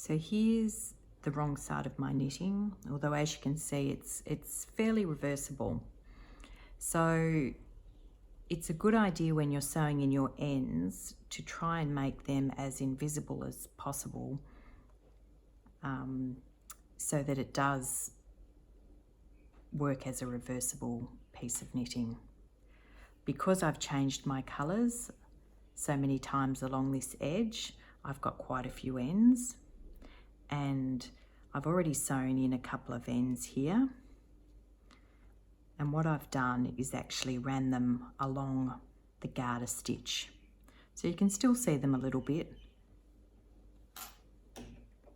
So here's the wrong side of my knitting, although as you can see it's fairly reversible. So it's a good idea when you're sewing in your ends to try and make them as invisible as possible, so that it does work as a reversible piece of knitting. Because I've changed my colours so many times along this edge, I've got quite a few ends, and I've already sewn in a couple of ends here. And what I've done is actually ran them along the garter stitch. So you can still see them a little bit.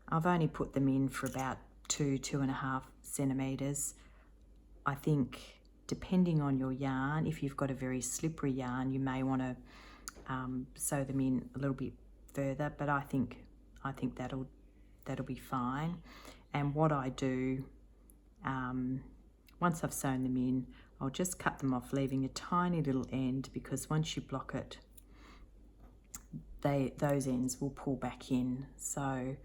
I've only put them in for about 2.5 centimetres. I think depending on your yarn, if you've got a very slippery yarn, you may want to sew them in a little bit further, but I think that'll be fine. And what I do, once I've sewn them in, I'll just cut them off, leaving a tiny little end, because once you block it, those ends will pull back in. So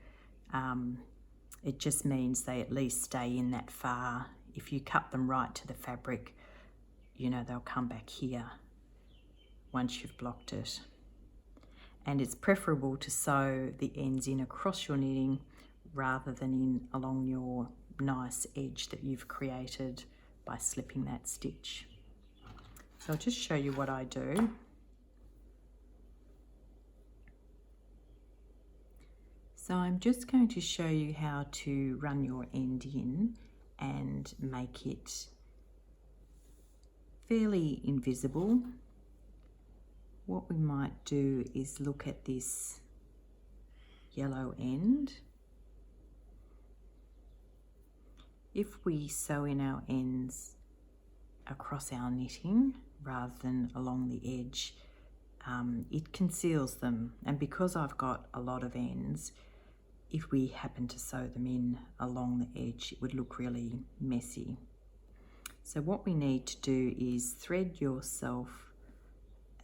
it just means they at least stay in that far. If you cut them right to the fabric, you know, they'll come back here once you've blocked it. And it's preferable to sew the ends in across your knitting rather than in along your nice edge that you've created by slipping that stitch. So I'll just show you what I do. So I'm just going to show you how to run your end in and make it fairly invisible. What we might do is look at this yellow end. If we sew in our ends across our knitting rather than along the edge, it conceals them. And because I've got a lot of ends, if we happen to sew them in along the edge, it would look really messy. So what we need to do is thread yourself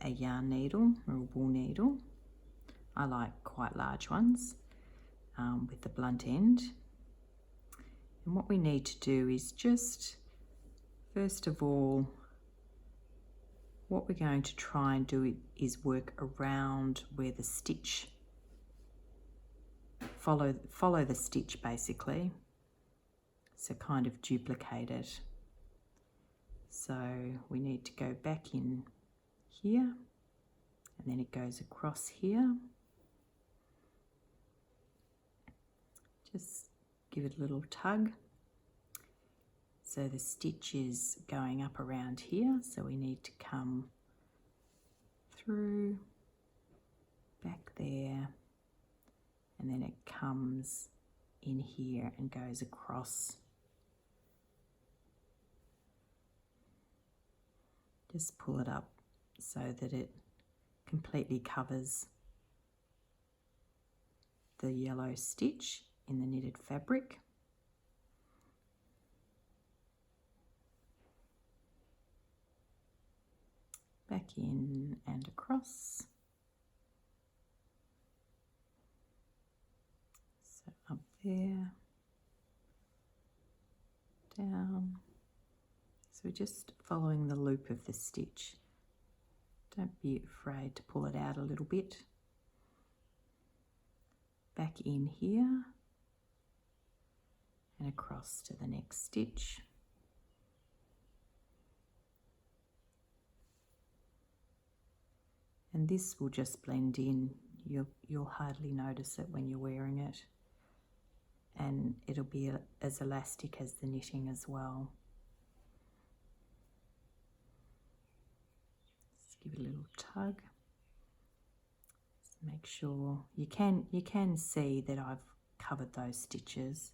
a yarn needle or a wool needle. I like quite large ones with the blunt end. And what we need to do is just, first of all, what we're going to try and do is work around where the stitch, follow the stitch basically. So kind of duplicate it. So we need to go back in here, and then it goes across here. Just give it a little tug. So the stitch is going up around here, so we need to come through, back there, and then it comes in here and goes across. Just pull it up so that it completely covers the yellow stitch in the knitted fabric. Back in and across. So up there, down. So we're just following the loop of the stitch. Don't be afraid to pull it out a little bit. Back in here and across to the next stitch. And this will just blend in. You'll hardly notice it when you're wearing it. And it'll be as elastic as the knitting as well. Just give it a little tug. Just make sure you can see that I've covered those stitches.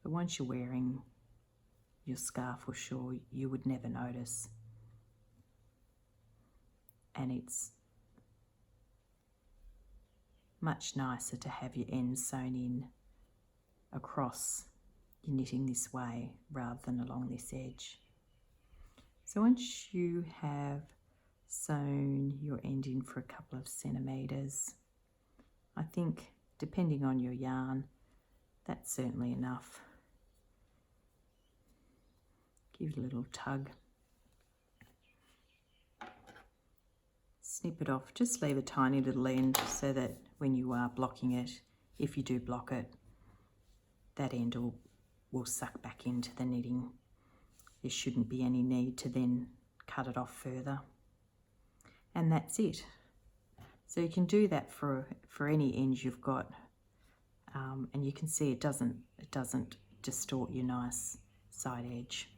But once you're wearing your scarf or shawl, you would never notice. And it's much nicer to have your ends sewn in across your knitting this way rather than along this edge. So once you have sewn your end in for a couple of centimetres, I think depending on your yarn. That's certainly enough. Give it a little tug. Snip it off, just leave a tiny little end so that when you are blocking it, if you do block it, that end will suck back into the knitting. There shouldn't be any need to then cut it off further. And that's it. So you can do that for any ends you've got, and you can see it doesn't distort your nice side edge.